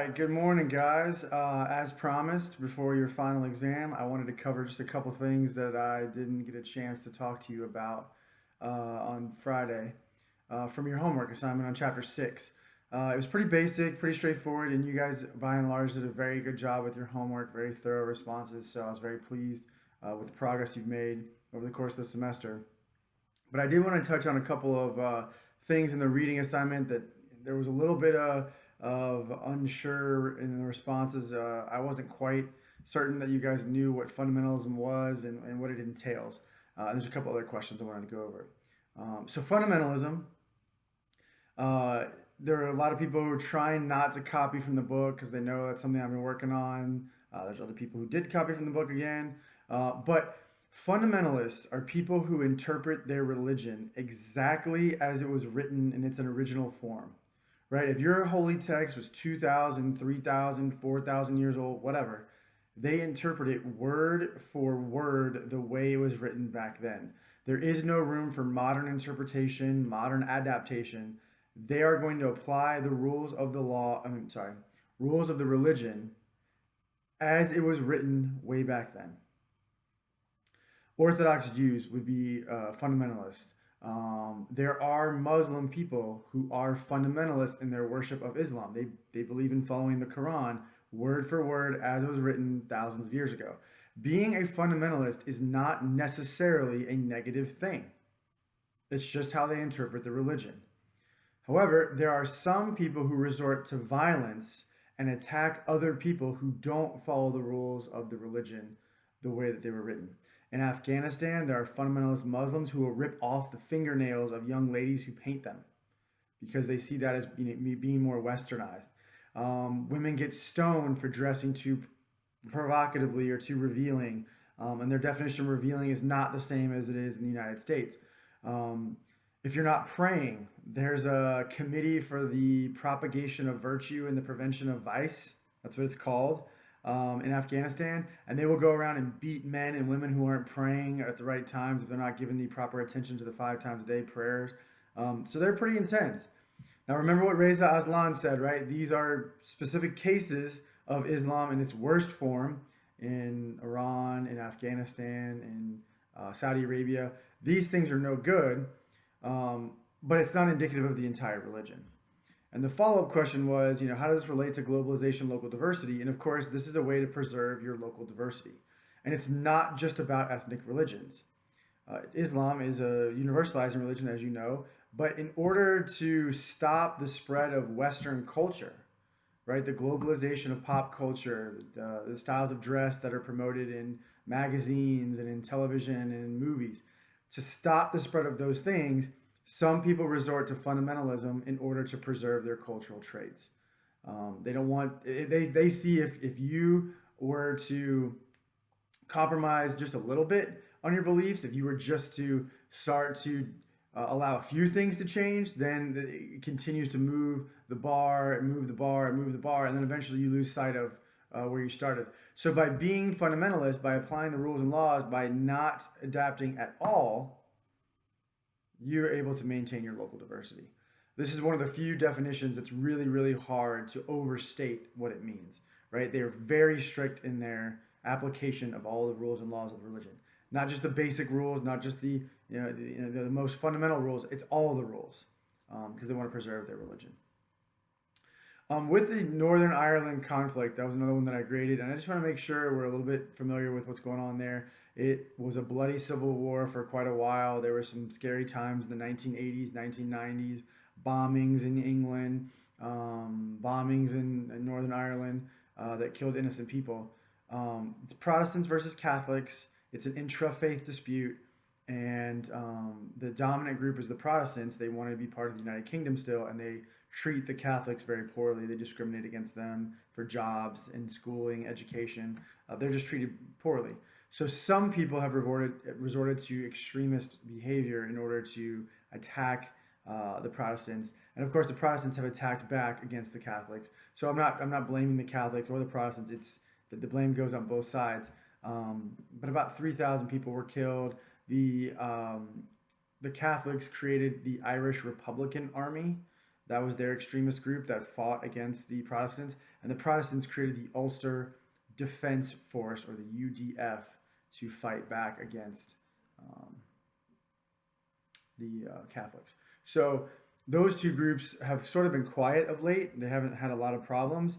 right, good morning, guys. As promised, before your final exam, I wanted to cover just a couple things that I didn't get a chance to talk to you about on Friday from your homework assignment on Chapter 6. It was pretty basic, pretty straightforward, and you guys, by and large, did a very good job with your homework, very thorough responses, so I was very pleased with the progress you've made over the course of the semester. But I did want to touch on a couple of things in the reading assignment that there was a little bit of unsure in the responses. I wasn't quite certain that you guys knew what fundamentalism was and what it entails. And there's a couple other questions I wanted to go over. So fundamentalism, uh, there are a lot of people who are trying not to copy from the book because they know that's something I've been working on. There's other people who did copy from the book again. But fundamentalists are people who interpret their religion exactly as it was written in its original form, right? If your holy text was 2,000, 3,000, 4,000 years old, whatever, they interpret it word for word the way it was written back then. There is no room for modern interpretation, modern adaptation. They are going to apply the rules of the law, rules of the religion as it was written way back then. Orthodox Jews would be fundamentalists. There are Muslim people who are fundamentalists in their worship of Islam. They believe in following the Quran word for word as it was written thousands of years ago. Being a fundamentalist is not necessarily a negative thing. It's just how they interpret the religion. However, there are some people who resort to violence and attack other people who don't follow the rules of the religion the way that they were written. In Afghanistan, there are fundamentalist Muslims who will rip off the fingernails of young ladies who paint them because they see that as being more westernized. Women get stoned for dressing too provocatively or too revealing, and their definition of revealing is not the same as it is in the United States. Um, if you're not praying, there's a committee for the propagation of virtue and the prevention of vice. That's what it's called in Afghanistan. And they will go around and beat men and women who aren't praying at the right times if they're not giving the proper attention to the 5 times a day prayers. So they're pretty intense. Now, remember what Reza Aslan said, right? These are specific cases of Islam in its worst form in Iran, in Afghanistan, in Saudi Arabia. These things are no good, but it's not indicative of the entire religion. And the follow-up question was, how does this relate to globalization, local diversity? And of course, this is a way to preserve your local diversity. And it's not just about ethnic religions. Islam is a universalizing religion, as you know, but in order to stop the spread of Western culture, right, the globalization of pop culture, the styles of dress that are promoted in magazines and in television and in movies, to stop the spread of those things, some people resort to fundamentalism in order to preserve their cultural traits. They don't want, they see if you were to compromise just a little bit on your beliefs, if you were just to start to allow a few things to change, then it continues to move the bar and move the bar and move the bar, and then eventually you lose sight of where you started. So by being fundamentalist, by applying the rules and laws, by not adapting at all, you're able to maintain your local diversity. This is one of the few definitions that's really, really hard to overstate what it means, right? They are very strict in their application of all the rules and laws of religion. Not just the basic rules, not just the most fundamental rules. It's all the rules because they want to preserve their religion. With the Northern Ireland conflict, that was another one that I graded, and I just want to make sure we're a little bit familiar with what's going on there. It was a bloody civil war for quite a while. There were some scary times in the 1980s, 1990s, bombings in England, bombings in Northern Ireland that killed innocent people. It's Protestants versus Catholics. It's an intra-faith dispute, and the dominant group is the Protestants. They want to be part of the United Kingdom still, and they treat the Catholics very poorly. They discriminate against them for jobs and schooling, education. They're just treated poorly. So some people have resorted to extremist behavior in order to attack the Protestants, and of course the Protestants have attacked back against the Catholics. So I'm not blaming the Catholics or the Protestants. It's that the blame goes on both sides. But about 3,000 people were killed. The Catholics created the Irish Republican Army, That was their extremist group that fought against the Protestants, and the Protestants created the Ulster Defense Force, or the UDF, to fight back against um, the Catholics. So those two groups have sort of been quiet of late. They haven't had a lot of problems.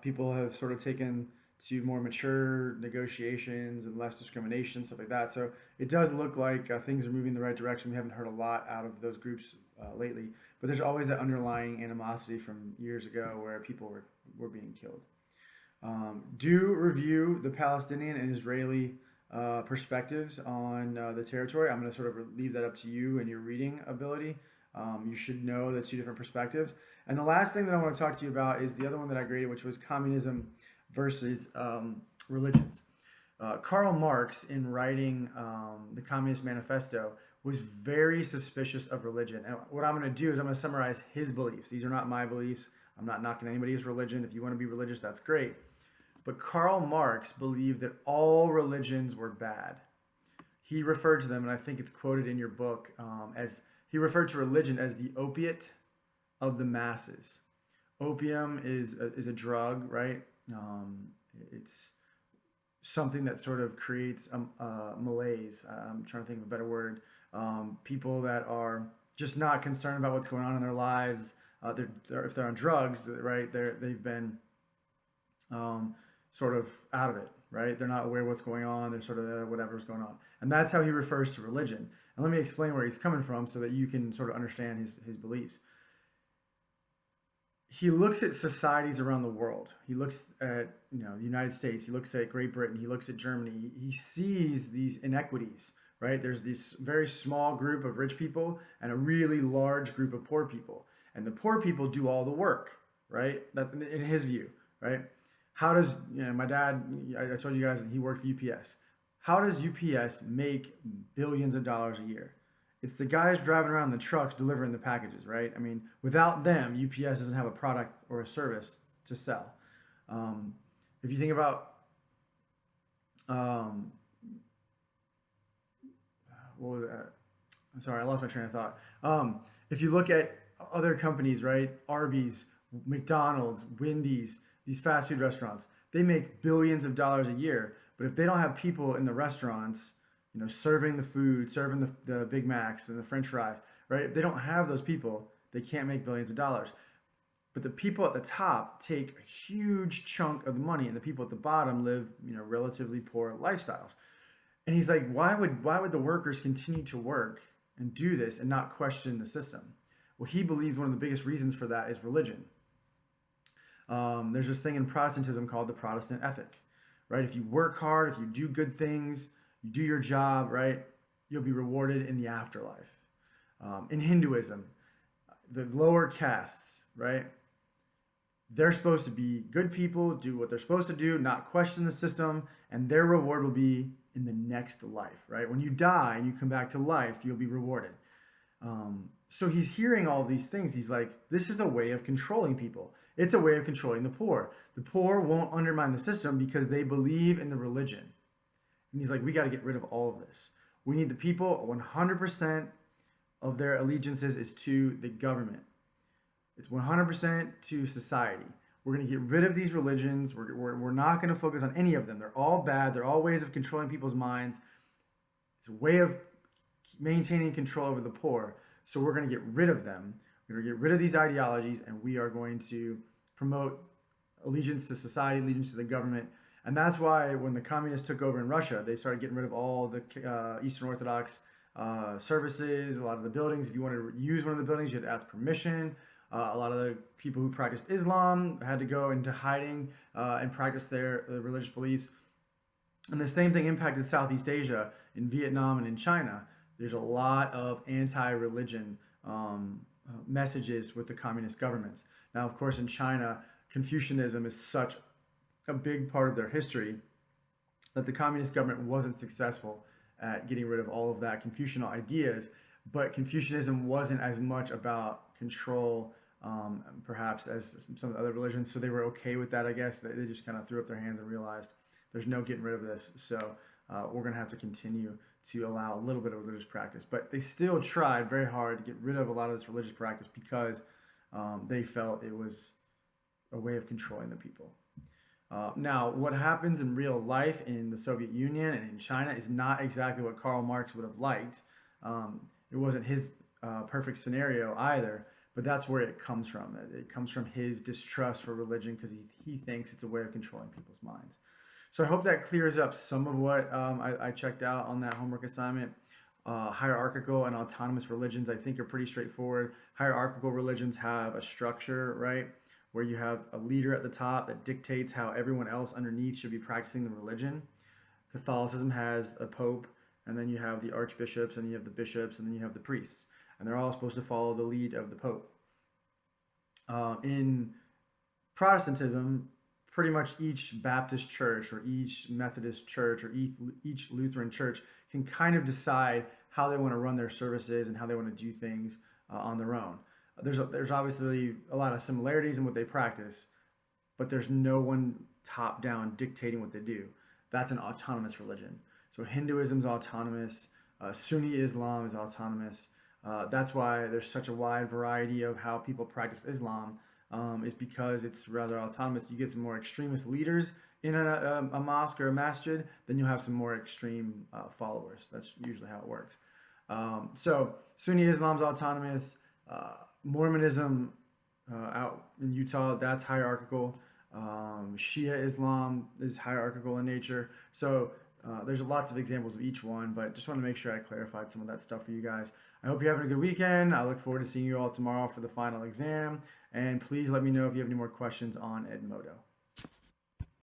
People have sort of taken to more mature negotiations and less discrimination, stuff like that. So it does look like things are moving in the right direction. We haven't heard a lot out of those groups lately, but there's always that underlying animosity from years ago where people were being killed. Do review the Palestinian and Israeli perspectives on the territory. I'm going to sort of leave that up to you and your reading ability. You should know the two different perspectives. And the last thing that I want to talk to you about is the other one that I graded, which was communism versus religions. Karl Marx, in writing the Communist Manifesto, was very suspicious of religion. And what I'm going to do is I'm going to summarize his beliefs. These are not my beliefs. I'm not knocking anybody's religion. If you want to be religious, that's great. But Karl Marx believed that all religions were bad. He referred to them, and I think it's quoted in your book, as he referred to religion as the opiate of the masses. Opium is a drug, right? It's something that sort of creates malaise. I'm trying to think of a better word. People that are just not concerned about what's going on in their lives. If they're on drugs, right? They've been sort of out of it, right? They're not aware of what's going on. They're sort of whatever's going on. And that's how he refers to religion. And let me explain where he's coming from so that you can sort of understand his beliefs. He looks at societies around the world. He looks at the United States. He looks at Great Britain. He looks at Germany. He sees these inequities, right? There's this very small group of rich people and a really large group of poor people. And the poor people do all the work, right? That in his view, right? How does, my dad, I told you guys he worked for UPS. How does UPS make billions of dollars a year? It's the guys driving around the trucks delivering the packages, right? I mean, without them, UPS doesn't have a product or a service to sell. If you think about, what was that? I'm sorry, I lost my train of thought. If you look at other companies, right? Arby's, McDonald's, Wendy's, these fast food restaurants, they make billions of dollars a year. But if they don't have people in the restaurants, serving the food, serving the Big Macs and the French fries, right? If they don't have those people, they can't make billions of dollars. But the people at the top take a huge chunk of the money, and the people at the bottom live, relatively poor lifestyles. And he's like, why would the workers continue to work and do this and not question the system? Well, he believes one of the biggest reasons for that is religion. There's this thing in Protestantism called the Protestant ethic, right? If you work hard, if you do good things, you do your job, right, you'll be rewarded in the afterlife. In Hinduism, the lower castes, right, they're supposed to be good people, do what they're supposed to do, not question the system, and their reward will be in the next life, right? When you die and you come back to life, you'll be rewarded. So he's hearing all these things. He's like, this is a way of controlling people. It's a way of controlling the poor. The poor won't undermine the system because they believe in the religion. And he's like, we got to get rid of all of this. We need the people, 100% of their allegiances is to the government. It's 100% to society. We're going to get rid of these religions. We're not going to focus on any of them. They're all bad. They're all ways of controlling people's minds. It's a way of maintaining control over the poor. So we're going to get rid of them. We're going to get rid of these ideologies, and we are going to promote allegiance to society, allegiance to the government. And that's why when the communists took over in Russia, they started getting rid of all the Eastern Orthodox services, a lot of the buildings. If you wanted to use one of the buildings, you had to ask permission. A lot of the people who practiced Islam had to go into hiding and practice their religious beliefs. And the same thing impacted Southeast Asia, in Vietnam and in China. There's a lot of anti-religion messages with the communist governments. Now, of course, in China, Confucianism is such a big part of their history that the communist government wasn't successful at getting rid of all of that Confucian ideas. But Confucianism wasn't as much about control, perhaps, as some of the other religions. So they were okay with that, I guess. They just kind of threw up their hands and realized there's no getting rid of this. So we're going to have to continue to allow a little bit of religious practice. But they still tried very hard to get rid of a lot of this religious practice because they felt it was a way of controlling the people. Now, what happens in real life in the Soviet Union and in China is not exactly what Karl Marx would have liked. It wasn't his perfect scenario either, but that's where it comes from. It comes from his distrust for religion because he thinks it's a way of controlling people's minds. So I hope that clears up some of what I checked out on that homework assignment. Hierarchical and autonomous religions, I think, are pretty straightforward. Hierarchical religions have a structure, right? Where you have a leader at the top that dictates how everyone else underneath should be practicing the religion. Catholicism has a pope, and then you have the archbishops, and you have the bishops, and then you have the priests, and they're all supposed to follow the lead of the pope. In Protestantism, pretty much each Baptist church or each Methodist church or each Lutheran church can kind of decide how they want to run their services and how they want to do things on their own. There's obviously a lot of similarities in what they practice, but there's no one top down dictating what they do. That's an autonomous religion. So Hinduism is autonomous. Sunni Islam is autonomous. That's why there's such a wide variety of how people practice Islam, is because it's rather autonomous. You get some more extremist leaders in a mosque or a masjid, then you'll have some more extreme followers. That's usually how it works. So Sunni Islam's autonomous. Mormonism out in Utah, that's hierarchical. Shia Islam is hierarchical in nature. So there's lots of examples of each one, but just want to make sure I clarified some of that stuff for you guys. I hope you're having a good weekend. I look forward to seeing you all tomorrow for the final exam. And please let me know if you have any more questions on Edmodo.